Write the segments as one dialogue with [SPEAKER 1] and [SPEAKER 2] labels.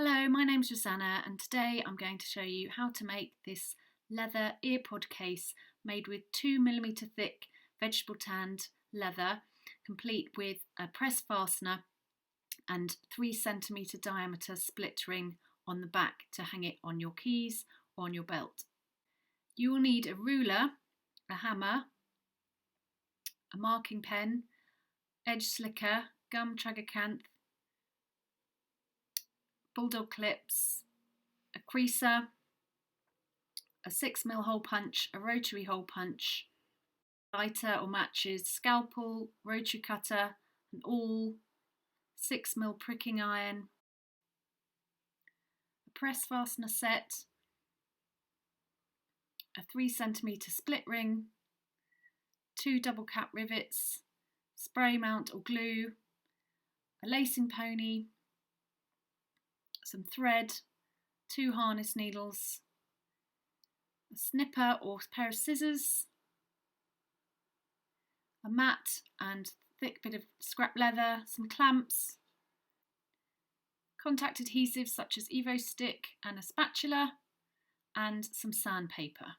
[SPEAKER 1] Hello, my name's Rosanna and today I'm going to show you how to make this leather earpod case made with 2mm thick vegetable tanned leather, complete with a press fastener and 3cm diameter split ring on the back to hang it on your keys or on your belt. You will need a ruler, a hammer, a marking pen, edge slicker, gum tragacanth, bulldog clips, a creaser, a 6mm hole punch, a rotary hole punch, lighter or matches, scalpel, rotary cutter, an awl, 6mm pricking iron, a press fastener set, a 3cm split ring, 2 double cap rivets, spray mount or glue, a lacing pony, some thread, 2 harness needles, a snipper or pair of scissors, a mat and thick bit of scrap leather, some clamps, contact adhesives such as Evo Stick and a spatula, and some sandpaper.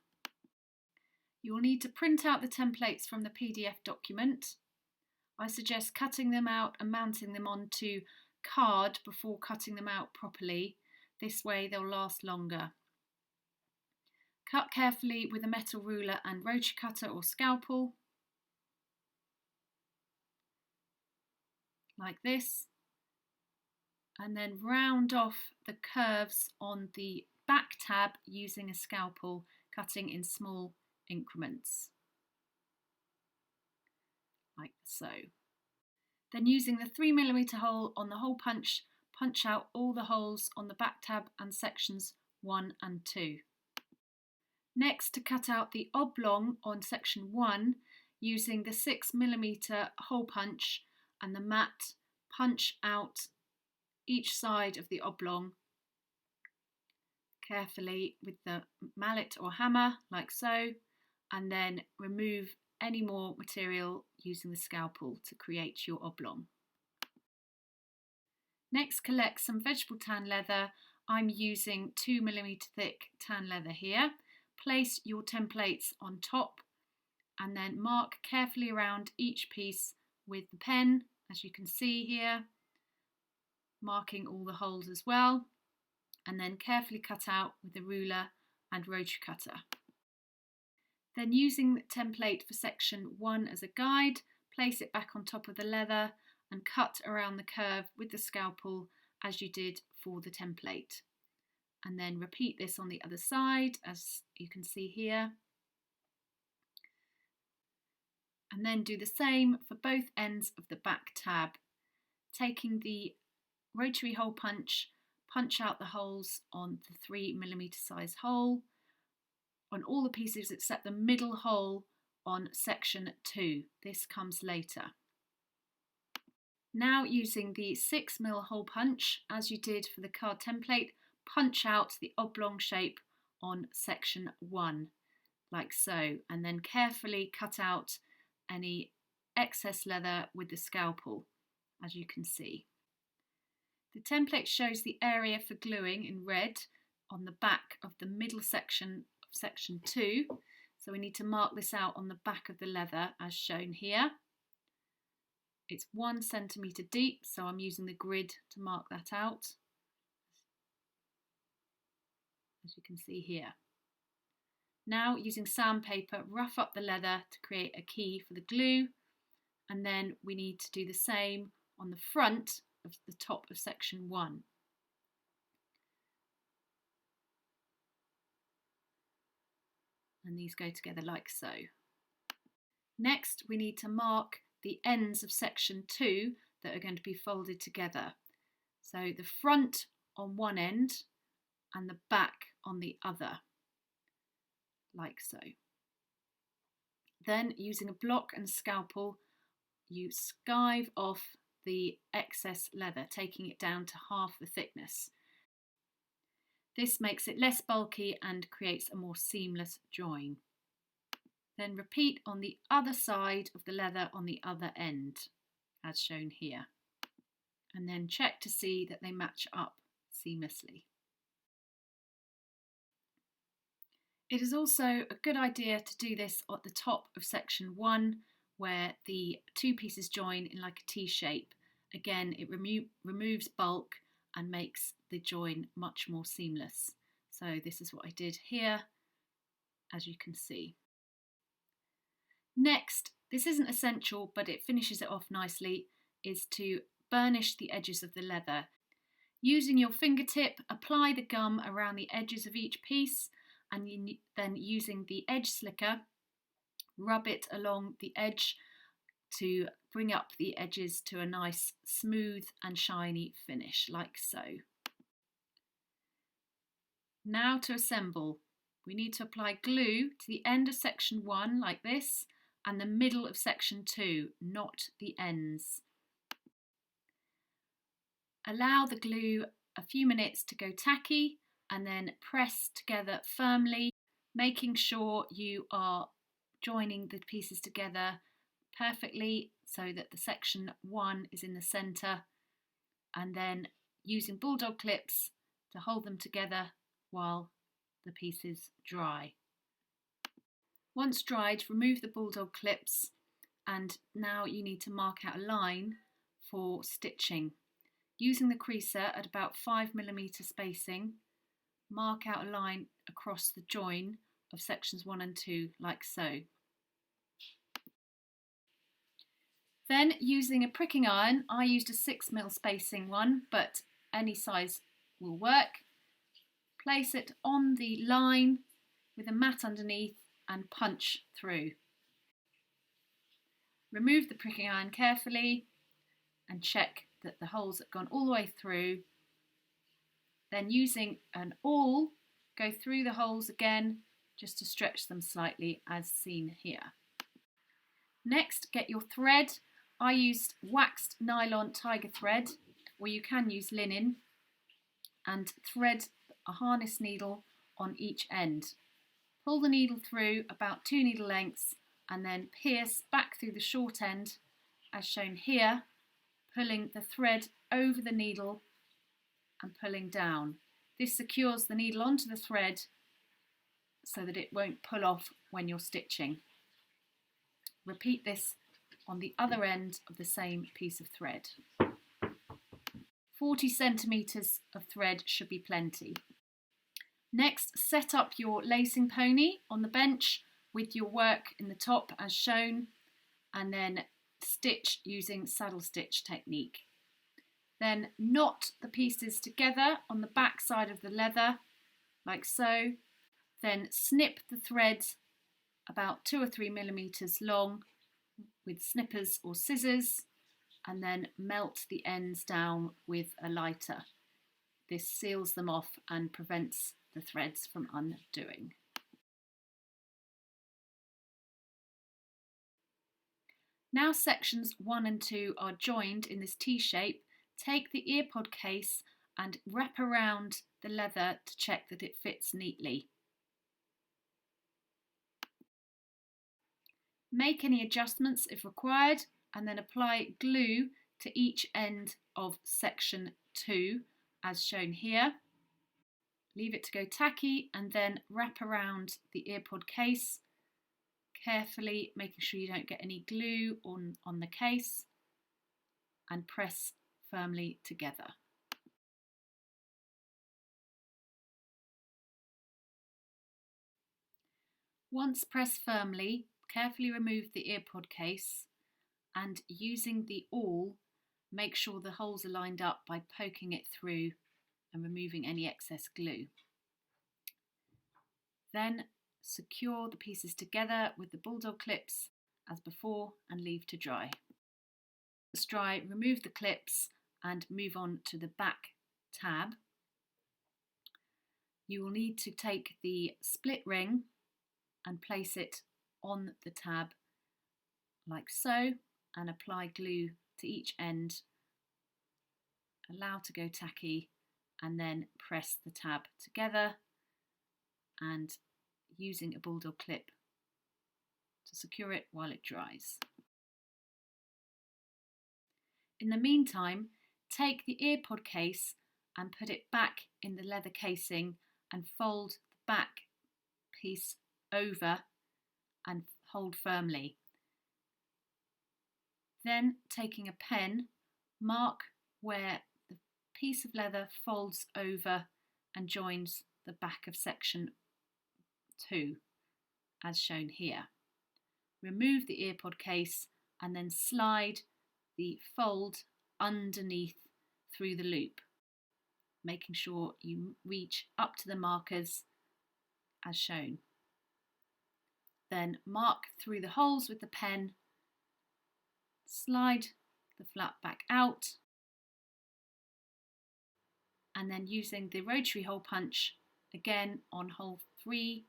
[SPEAKER 1] You will need to print out the templates from the PDF document. I suggest cutting them out and mounting them onto card before cutting them out properly. This way they'll last longer. Cut carefully with a metal ruler and rotary cutter or scalpel, like this, and then round off the curves on the back tab using a scalpel, cutting in small increments, like so. Then using the 3mm hole on the hole punch, punch out all the holes on the back tab and sections 1 and 2. Next, to cut out the oblong on section 1, using the 6mm hole punch and the mat, punch out each side of the oblong carefully with the mallet or hammer, like so, and then remove any more material using the scalpel to create your oblong. Next, collect some vegetable tan leather. I'm using 2mm thick tan leather here. Place your templates on top and then mark carefully around each piece with the pen, as you can see here, marking all the holes as well, and then carefully cut out with a ruler and rotary cutter. Then, using the template for section 1 as a guide, place it back on top of the leather and cut around the curve with the scalpel as you did for the template. And then repeat this on the other side, as you can see here. And then do the same for both ends of the back tab. Taking the rotary hole punch, punch out the holes on the 3mm size hole on all the pieces except the middle hole on section 2. This comes later. Now, using the 6mm hole punch, as you did for the card template, punch out the oblong shape on section 1, like so, and then carefully cut out any excess leather with the scalpel, as you can see. The template shows the area for gluing in red on the back of the middle section of section 2, so we need to mark this out on the back of the leather as shown here. It's 1 centimetre deep, so I'm using the grid to mark that out, as you can see here. Now, using sandpaper, rough up the leather to create a key for the glue, and then we need to do the same on the front of the top of section 1. And these go together like so. Next, we need to mark the ends of section 2 that are going to be folded together. So the front on one end and the back on the other, like so. Then, using a block and scalpel, you skive off the excess leather, taking it down to half the thickness. This makes it less bulky and creates a more seamless join. Then repeat on the other side of the leather on the other end, as shown here. And then check to see that they match up seamlessly. It is also a good idea to do this at the top of section 1 where the two pieces join in like a T shape. Again, it removes bulk and makes the join much more seamless. So this is what I did here, as you can see. Next, this isn't essential, but it finishes it off nicely, is to burnish the edges of the leather. Using your fingertip, apply the gum around the edges of each piece, and then using the edge slicker, rub it along the edge to bring up the edges to a nice smooth and shiny finish, like so. Now to assemble. We need to apply glue to the end of section 1 like this, and the middle of section 2, not the ends. Allow the glue a few minutes to go tacky and then press together firmly, making sure you are joining the pieces together perfectly so that the section 1 is in the centre, and then using bulldog clips to hold them together while the pieces dry. Once dried, remove the bulldog clips, and now you need to mark out a line for stitching. Using the creaser at about 5mm spacing, mark out a line across the join of sections 1 and 2 like so. Then using a pricking iron, I used a 6mm spacing one, but any size will work. Place it on the line with a mat underneath and punch through. Remove the pricking iron carefully and check that the holes have gone all the way through. Then using an awl, go through the holes again just to stretch them slightly as seen here. Next, get your thread. I used waxed nylon tiger thread, or you can use linen, and thread a harness needle on each end. Pull the needle through about 2 needle lengths and then pierce back through the short end as shown here, pulling the thread over the needle and pulling down. This secures the needle onto the thread so that it won't pull off when you're stitching. Repeat this on the other end of the same piece of thread. 40 centimetres of thread should be plenty. Next, set up your lacing pony on the bench with your work in the top as shown, and then stitch using saddle stitch technique. Then knot the pieces together on the back side of the leather like so. Then snip the thread about 2 or 3mm long with snippers or scissors, and then melt the ends down with a lighter. This seals them off and prevents the threads from undoing. Now sections 1 and 2 are joined in this T shape, take the ear pod case and wrap around the leather to check that it fits neatly. Make any adjustments if required, and then apply glue to each end of section 2 as shown here. Leave it to go tacky and then wrap around the ear pod case, carefully making sure you don't get any glue on the case, and press firmly together. Once pressed firmly, carefully remove the ear pod case, and using the awl, make sure the holes are lined up by poking it through and removing any excess glue. Then secure the pieces together with the bulldog clips as before and leave to dry. Once dry, remove the clips and move on to the back tab. You will need to take the split ring and place it on the tab like so, and apply glue to each end. Allow to go tacky and then press the tab together, and using a bulldog clip to secure it while it dries. In the meantime, take the ear pod case and put it back in the leather casing and fold the back piece over and hold firmly. Then, taking a pen, mark where the piece of leather folds over and joins the back of section 2, as shown here. Remove the earpod case and then slide the fold underneath through the loop, making sure you reach up to the markers as shown. Then mark through the holes with the pen, slide the flap back out, and then using the rotary hole punch, again on hole 3,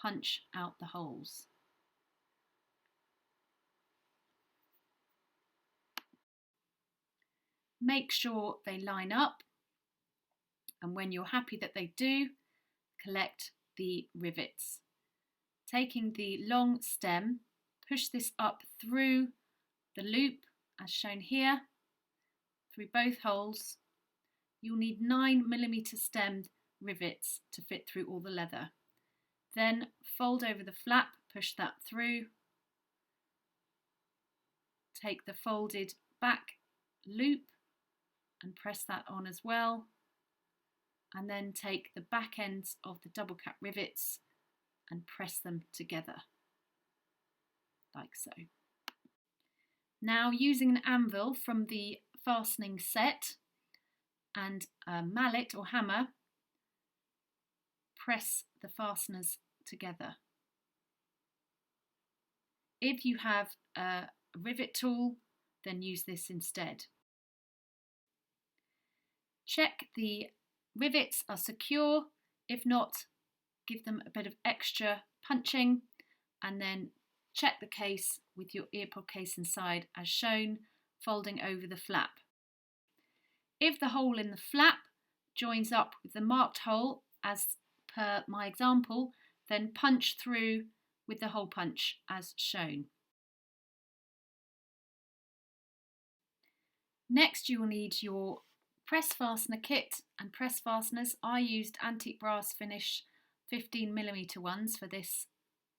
[SPEAKER 1] punch out the holes. Make sure they line up, and when you're happy that they do, collect the rivets. Taking the long stem, push this up through the loop as shown here, through both holes. You'll need 9mm stemmed rivets to fit through all the leather. Then fold over the flap, push that through. Take the folded back loop and press that on as well. And then take the back ends of the double cap rivets and press them together, like so. Now, using an anvil from the fastening set and a mallet or hammer, press the fasteners together. If you have a rivet tool, then use this instead. Check the rivets are secure. If not, give them a bit of extra punching, and then check the case with your earpod case inside as shown, folding over the flap. If the hole in the flap joins up with the marked hole as per my example, then punch through with the hole punch as shown. Next, you will need your press fastener kit and press fasteners. I used antique brass finish 15mm ones for this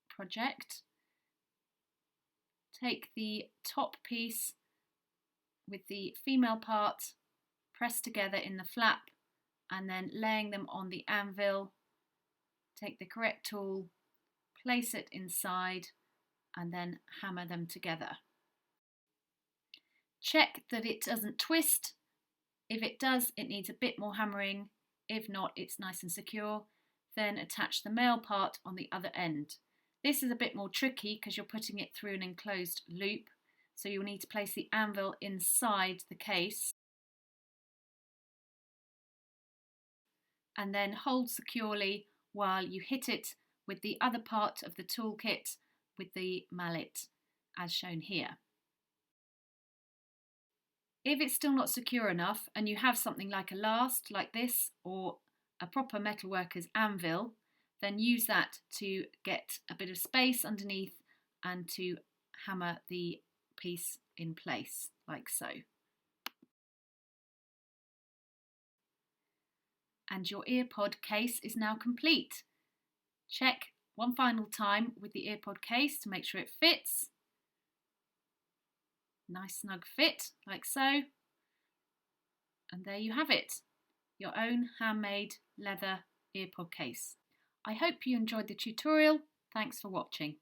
[SPEAKER 1] project. Take the top piece with the female part, press together in the flap, and then laying them on the anvil. Take the correct tool, place it inside, and then hammer them together. Check that it doesn't twist. If it does, it needs a bit more hammering. If not, it's nice and secure. Then attach the male part on the other end. This is a bit more tricky because you're putting it through an enclosed loop, so you'll need to place the anvil inside the case and then hold securely while you hit it with the other part of the toolkit with the mallet as shown here. If it's still not secure enough and you have something like a last like this or a proper metalworker's anvil, then use that to get a bit of space underneath and to hammer the piece in place like so. And your earpod case is now complete. Check one final time with the earpod case to make sure it fits. Nice snug fit like so. And there you have it, your own handmade leather earpod case. I hope you enjoyed the tutorial. Thanks for watching.